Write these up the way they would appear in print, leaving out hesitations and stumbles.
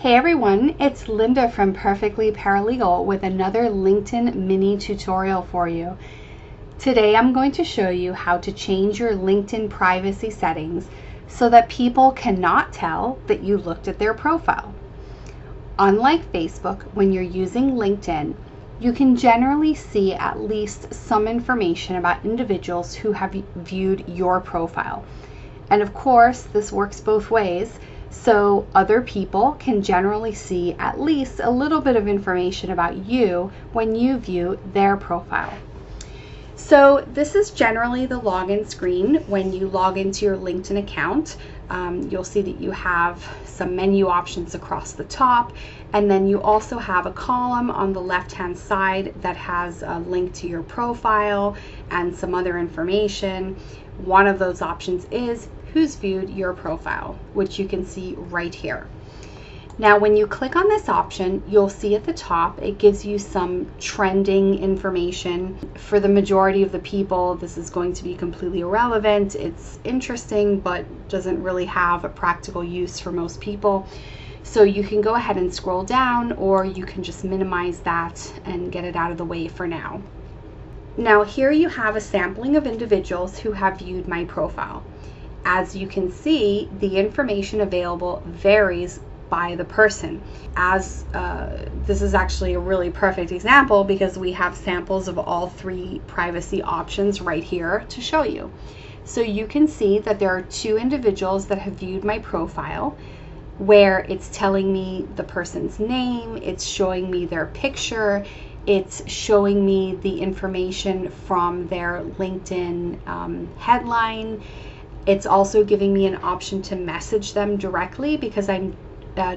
Hey everyone, it's Linda from Perfectly Paralegal with another LinkedIn mini tutorial for you. Today I'm going to show you how to change your LinkedIn privacy settings so that people cannot tell that you looked at their profile. Unlike Facebook, when you're using LinkedIn, you can generally see at least some information about individuals who have viewed your profile. And of course, this works both ways. So other people can generally see at least a little bit of information about you when you view their profile. So this is generally the login screen when you log into your LinkedIn account. You'll see that you have some menu options across the top, and then you also have a column on the left-hand side that has a link to your profile and some other information. One of those options is who's viewed your profile, which you can see right here. Now, when you click on this option, you'll see at the top, it gives you some trending information. For the majority of the people, this is going to be completely irrelevant. It's interesting, but doesn't really have a practical use for most people. So you can go ahead and scroll down, or you can just minimize that and get it out of the way for now. Now, here you have a sampling of individuals who have viewed my profile. As you can see, the information available varies by the person. This is actually a really perfect example because we have samples of all three privacy options right here to show you. So you can see that there are two individuals that have viewed my profile, where it's telling me the person's name, it's showing me their picture, it's showing me the information from their LinkedIn headline. It's also giving me an option to message them directly because I'm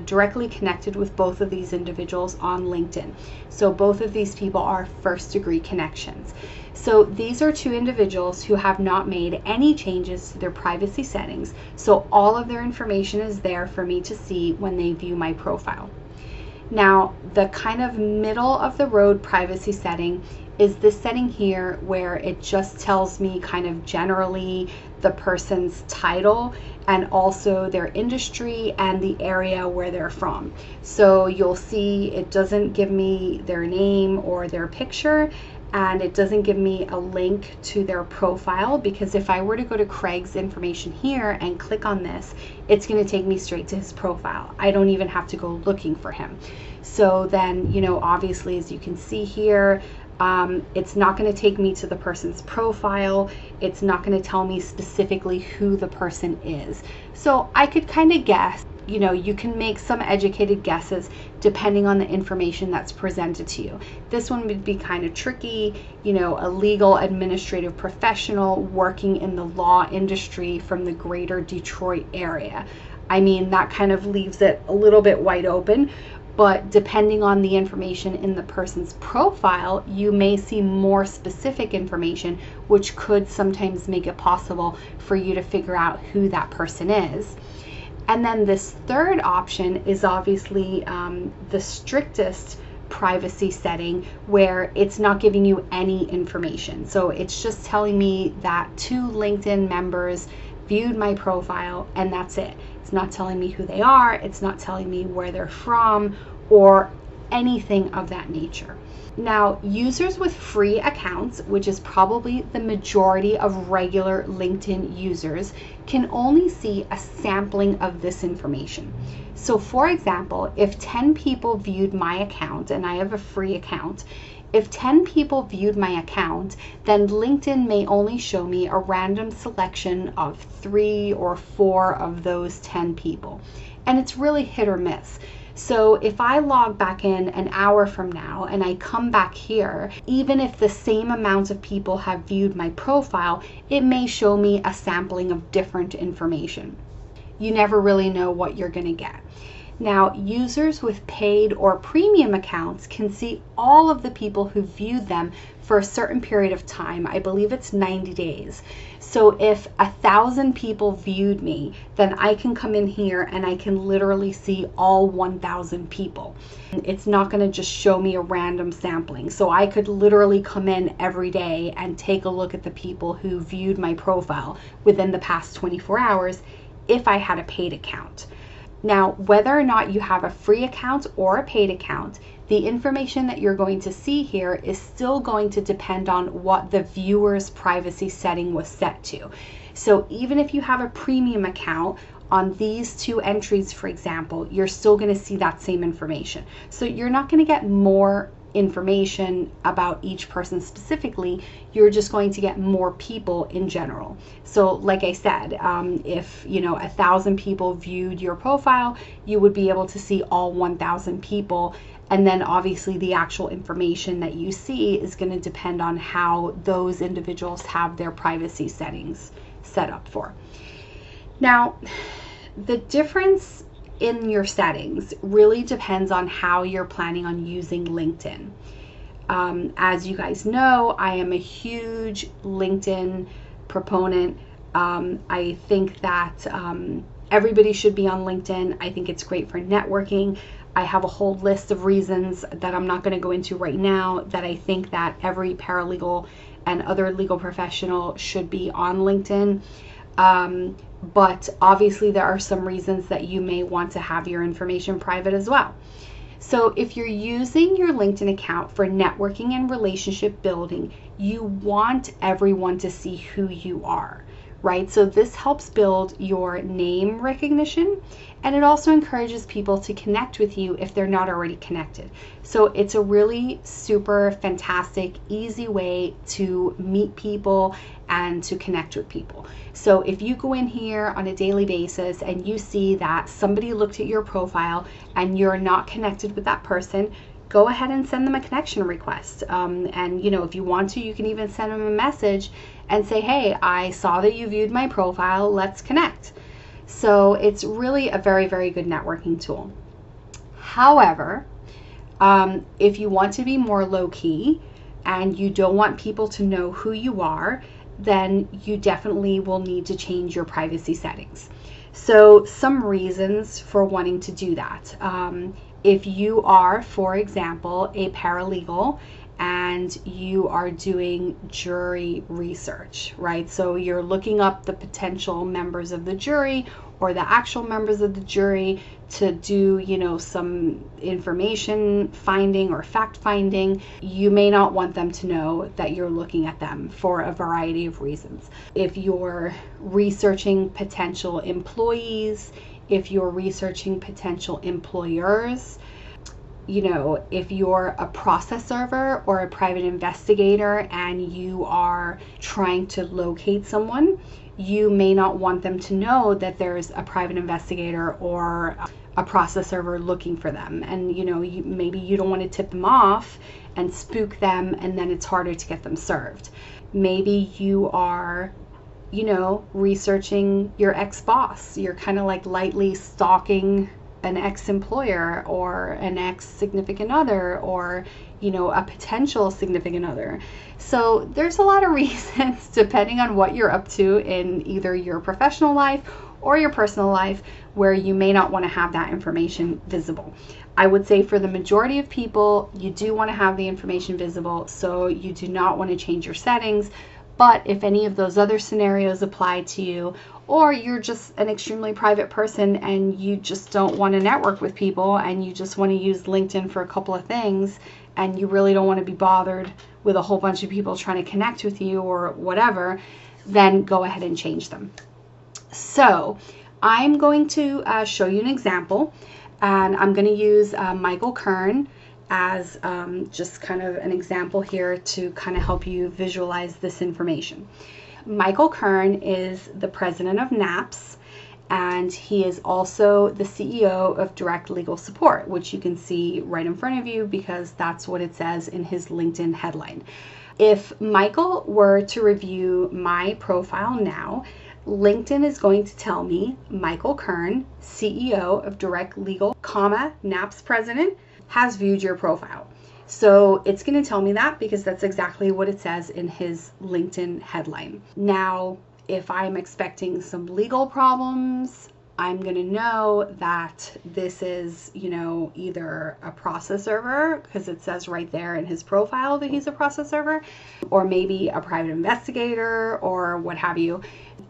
directly connected with both of these individuals on LinkedIn. So both of these people are first-degree connections. So these are two individuals who have not made any changes to their privacy settings. So all of their information is there for me to see when they view my profile. Now, the kind of middle of the road privacy setting is this setting here where it just tells me kind of generally the person's title and also their industry and the area where they're from. So you'll see it doesn't give me their name or their picture, and it doesn't give me a link to their profile, because if I were to go to Craig's information here and click on this, it's going to take me straight to his profile. I don't even have to go looking for him. So then, obviously, as you can see here, it's not going to take me to the person's profile. It's not going to tell me specifically who the person is. So I could kind of guess, you can make some educated guesses depending on the information that's presented to you. This one would be kind of tricky, a legal administrative professional working in the law industry from the greater Detroit area. I mean, that kind of leaves it a little bit wide open. But depending on the information in the person's profile, you may see more specific information, which could sometimes make it possible for you to figure out who that person is. And then this third option is obviously the strictest privacy setting, where it's not giving you any information. So it's just telling me that two LinkedIn members viewed my profile, and that's it. It's not telling me who they are, it's not telling me where they're from, or anything of that nature. Now, users with free accounts, which is probably the majority of regular LinkedIn users, can only see a sampling of this information. So for example, if 10 people viewed my account, and I have a free account, if 10 people viewed my account, then LinkedIn may only show me a random selection of 3 or 4 of those 10 people. And it's really hit or miss. So if I log back in an hour from now and I come back here, even if the same amount of people have viewed my profile, it may show me a sampling of different information. You never really know what you're going to get. Now, users with paid or premium accounts can see all of the people who viewed them for a certain period of time. I believe it's 90 days. So if 1,000 people viewed me, then I can come in here and I can literally see all 1,000 people. It's not going to just show me a random sampling. So I could literally come in every day and take a look at the people who viewed my profile within the past 24 hours if I had a paid account. Now, whether or not you have a free account or a paid account, the information that you're going to see here is still going to depend on what the viewer's privacy setting was set to. So even if you have a premium account, on these two entries, for example, you're still going to see that same information. So you're not going to get more information about each person specifically, you're just going to get more people in general. So like I said, if 1,000 people viewed your profile, you would be able to see all 1,000 people, and then obviously the actual information that you see is going to depend on how those individuals have their privacy settings set up for. Now, the difference in your settings really depends on how you're planning on using LinkedIn. As you guys know, I am a huge LinkedIn proponent. I think that everybody should be on LinkedIn. I think it's great for networking. I have a whole list of reasons that I'm not going to go into right now that I think that every paralegal and other legal professional should be on LinkedIn. But obviously there are some reasons that you may want to have your information private as well. So if you're using your LinkedIn account for networking and relationship building, you want everyone to see who you are, right? So this helps build your name recognition, and it also encourages people to connect with you if they're not already connected. So it's a really super fantastic, easy way to meet people and to connect with people. So if you go in here on a daily basis and you see that somebody looked at your profile and you're not connected with that person, go ahead and send them a connection request. And if you want to, you can even send them a message and say, hey, I saw that you viewed my profile, let's connect. So it's really a very, very good networking tool. However, if you want to be more low-key and you don't want people to know who you are, then you definitely will need to change your privacy settings. So some reasons for wanting to do that. If you are, for example, a paralegal and you are doing jury research, right? So you're looking up the potential members of the jury or the actual members of the jury to do, some information finding or fact finding. You may not want them to know that you're looking at them for a variety of reasons. If you're researching potential employees, if you're researching potential employers, if you're a process server or a private investigator and you are trying to locate someone, you may not want them to know that there's a private investigator or a process server looking for them. And maybe you don't want to tip them off and spook them, and then it's harder to get them served. Maybe you are researching your ex-boss. You're kind of like lightly stalking an ex-employer or an ex-significant other or a potential significant other. So there's a lot of reasons, depending on what you're up to in either your professional life or your personal life, where you may not want to have that information visible. I would say for the majority of people, you do want to have the information visible, so you do not want to change your settings. But if any of those other scenarios apply to you, or you're just an extremely private person and you just don't want to network with people and you just want to use LinkedIn for a couple of things and you really don't want to be bothered with a whole bunch of people trying to connect with you or whatever, then go ahead and change them. So I'm going to show you an example, and I'm going to use Michael Kern as just kind of an example here to kind of help you visualize this information. Michael Kern is the president of NAPS, and he is also the CEO of Direct Legal Support, which you can see right in front of you because that's what it says in his LinkedIn headline. If Michael were to review my profile now, LinkedIn is going to tell me Michael Kern, CEO of Direct Legal, NAPS president, has viewed your profile. So it's going to tell me that because that's exactly what it says in his LinkedIn headline. Now, if I'm expecting some legal problems, I'm going to know that this is, either a process server, because it says right there in his profile that he's a process server, or maybe a private investigator or what have you.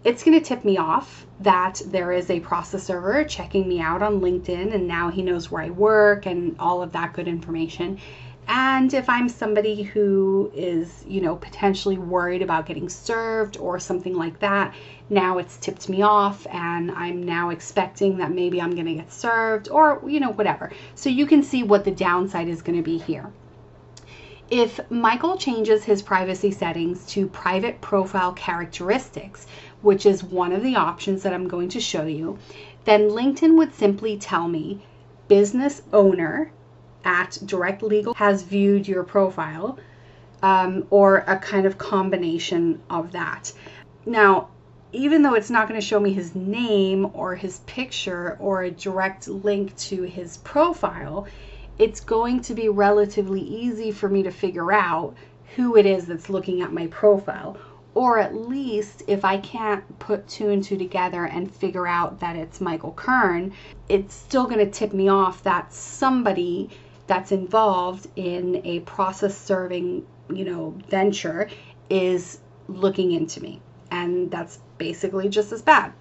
It's going to tip me off that there is a process server checking me out on LinkedIn, and now he knows where I work and all of that good information. And if I'm somebody who is, potentially worried about getting served or something like that, now it's tipped me off and I'm now expecting that maybe I'm going to get served or, whatever. So you can see what the downside is going to be here. If Michael changes his privacy settings to private profile characteristics, which is one of the options that I'm going to show you, then LinkedIn would simply tell me business owner at Direct Legal has viewed your profile, or a kind of combination of that. Now, even though it's not going to show me his name or his picture or a direct link to his profile, it's going to be relatively easy for me to figure out who it is that's looking at my profile. Or at least if I can't put two and two together and figure out that it's Michael Kern, it's still going to tip me off that somebody that's involved in a process serving, venture is looking into me. And that's basically just as bad.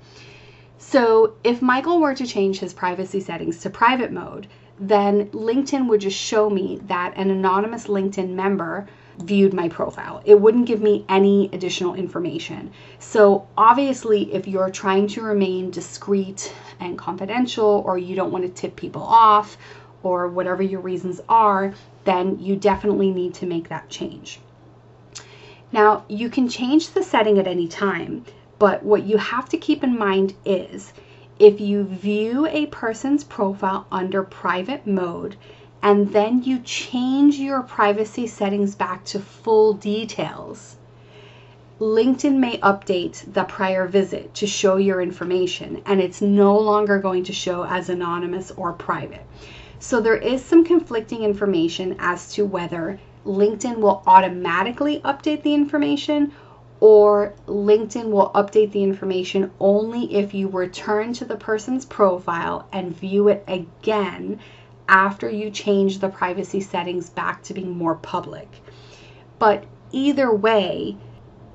So if Michael were to change his privacy settings to private mode, then LinkedIn would just show me that an anonymous LinkedIn member viewed my profile. It wouldn't give me any additional information. So obviously, if you're trying to remain discreet and confidential, or you don't want to tip people off, or whatever your reasons are, then you definitely need to make that change. Now, you can change the setting at any time, but what you have to keep in mind is if you view a person's profile under private mode and then you change your privacy settings back to full details, LinkedIn may update the prior visit to show your information, and it's no longer going to show as anonymous or private. So there is some conflicting information as to whether LinkedIn will automatically update the information, or LinkedIn will update the information only if you return to the person's profile and view it again after you change the privacy settings back to being more public. But either way,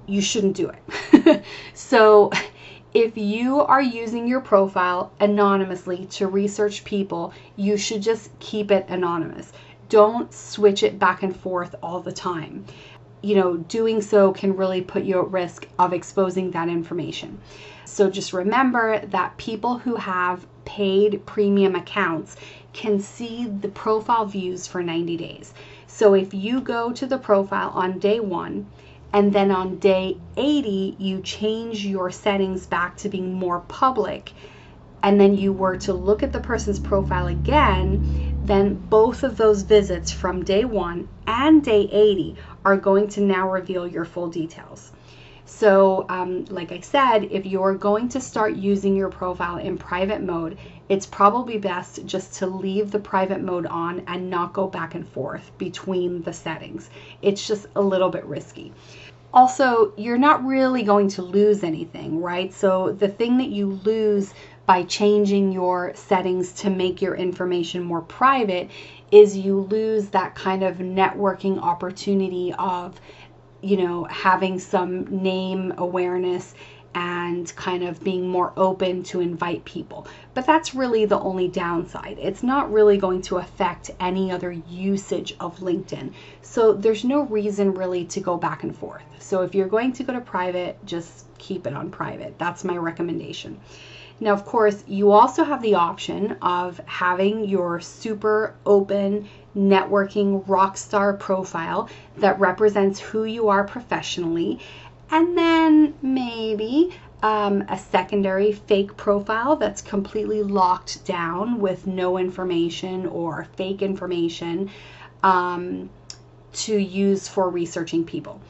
you shouldn't do it. So if you are using your profile anonymously to research people, you should just keep it anonymous. Don't switch it back and forth all the time. Doing so can really put you at risk of exposing that information. So just remember that people who have paid premium accounts can see the profile views for 90 days. So if you go to the profile on day 1 and then on day 80 you change your settings back to being more public, and then you were to look at the person's profile again, then both of those visits from day 1 and day 80 are going to now reveal your full details. So like I said, if you're going to start using your profile in private mode, it's probably best just to leave the private mode on and not go back and forth between the settings. It's just a little bit risky. Also, you're not really going to lose anything, right? So the thing that you lose by changing your settings to make your information more private is you lose that kind of networking opportunity of, having some name awareness and kind of being more open to invite people. But that's really the only downside. It's not really going to affect any other usage of LinkedIn. So there's no reason really to go back and forth. So if you're going to go to private, just keep it on private. That's my recommendation. Now, of course, you also have the option of having your super open networking rockstar profile that represents who you are professionally, and then maybe a secondary fake profile that's completely locked down with no information or fake information to use for researching people.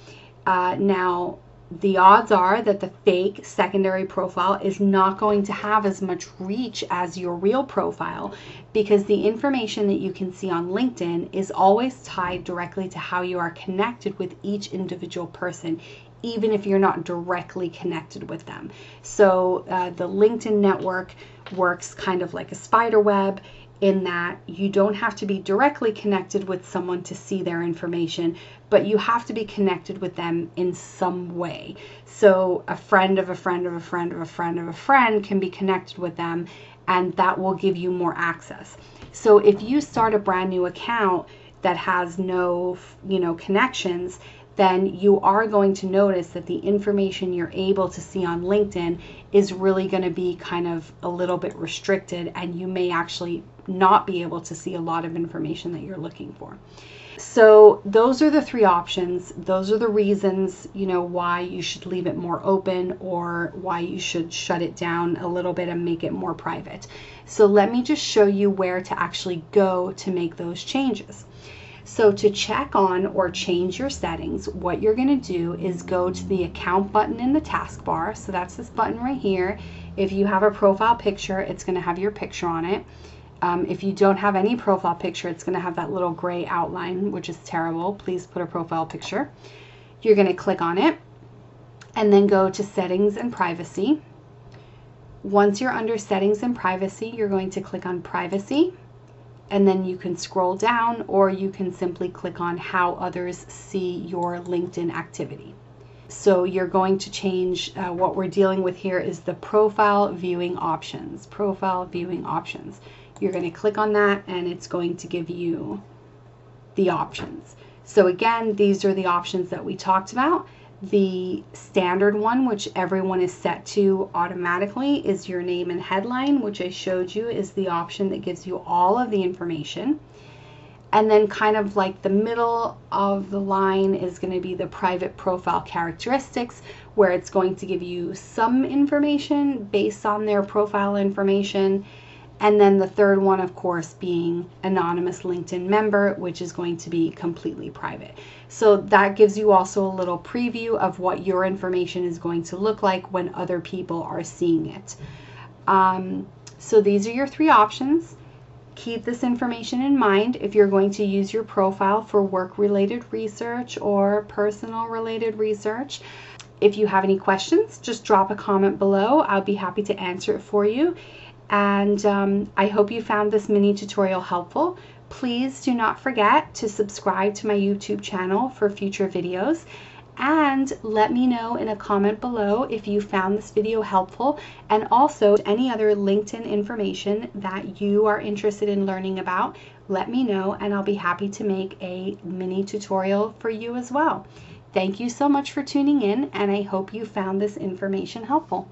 Now, the odds are that the fake secondary profile is not going to have as much reach as your real profile, because the information that you can see on LinkedIn is always tied directly to how you are connected with each individual person, even if you're not directly connected with them. So the LinkedIn network works kind of like a spider web, in that you don't have to be directly connected with someone to see their information, but you have to be connected with them in some way. So a friend of a friend of a friend of a friend of a friend can be connected with them, and that will give you more access. So if you start a brand new account that has no, connections, then you are going to notice that the information you're able to see on LinkedIn is really going to be kind of a little bit restricted, and you may actually not be able to see a lot of information that you're looking for. So those are the three options. Those are the reasons, why you should leave it more open, or why you should shut it down a little bit and make it more private. So let me just show you where to actually go to make those changes. So to check on or change your settings, what you're going to do is go to the account button in the taskbar. So that's this button right here. If you have a profile picture, it's going to have your picture on it. If you don't have any profile picture, it's going to have that little gray outline, which is terrible. Please put a profile picture. You're going to click on it and then go to Settings and Privacy. Once you're under Settings and Privacy, you're going to click on Privacy, and then you can scroll down, or you can simply click on How Others See Your LinkedIn Activity. So you're going to change, what we're dealing with here is the Profile Viewing Options. Profile Viewing Options. You're going to click on that, and it's going to give you the options. So again, these are the options that we talked about. The standard one, which everyone is set to automatically, is your name and headline, which I showed you is the option that gives you all of the information. And then kind of like the middle of the line is going to be the private profile characteristics, where it's going to give you some information based on their profile information. And then the third one, of course, being anonymous LinkedIn member, which is going to be completely private. So that gives you also a little preview of what your information is going to look like when other people are seeing it. So these are your three options. Keep this information in mind if you're going to use your profile for work-related research or personal-related research. If you have any questions, just drop a comment below. I'll be happy to answer it for you. And I hope you found this mini tutorial helpful. Please do not forget to subscribe to my YouTube channel for future videos, and let me know in a comment below if you found this video helpful, and also any other LinkedIn information that you are interested in learning about. Let me know, and I'll be happy to make a mini tutorial for you as well. Thank you so much for tuning in, and I hope you found this information helpful.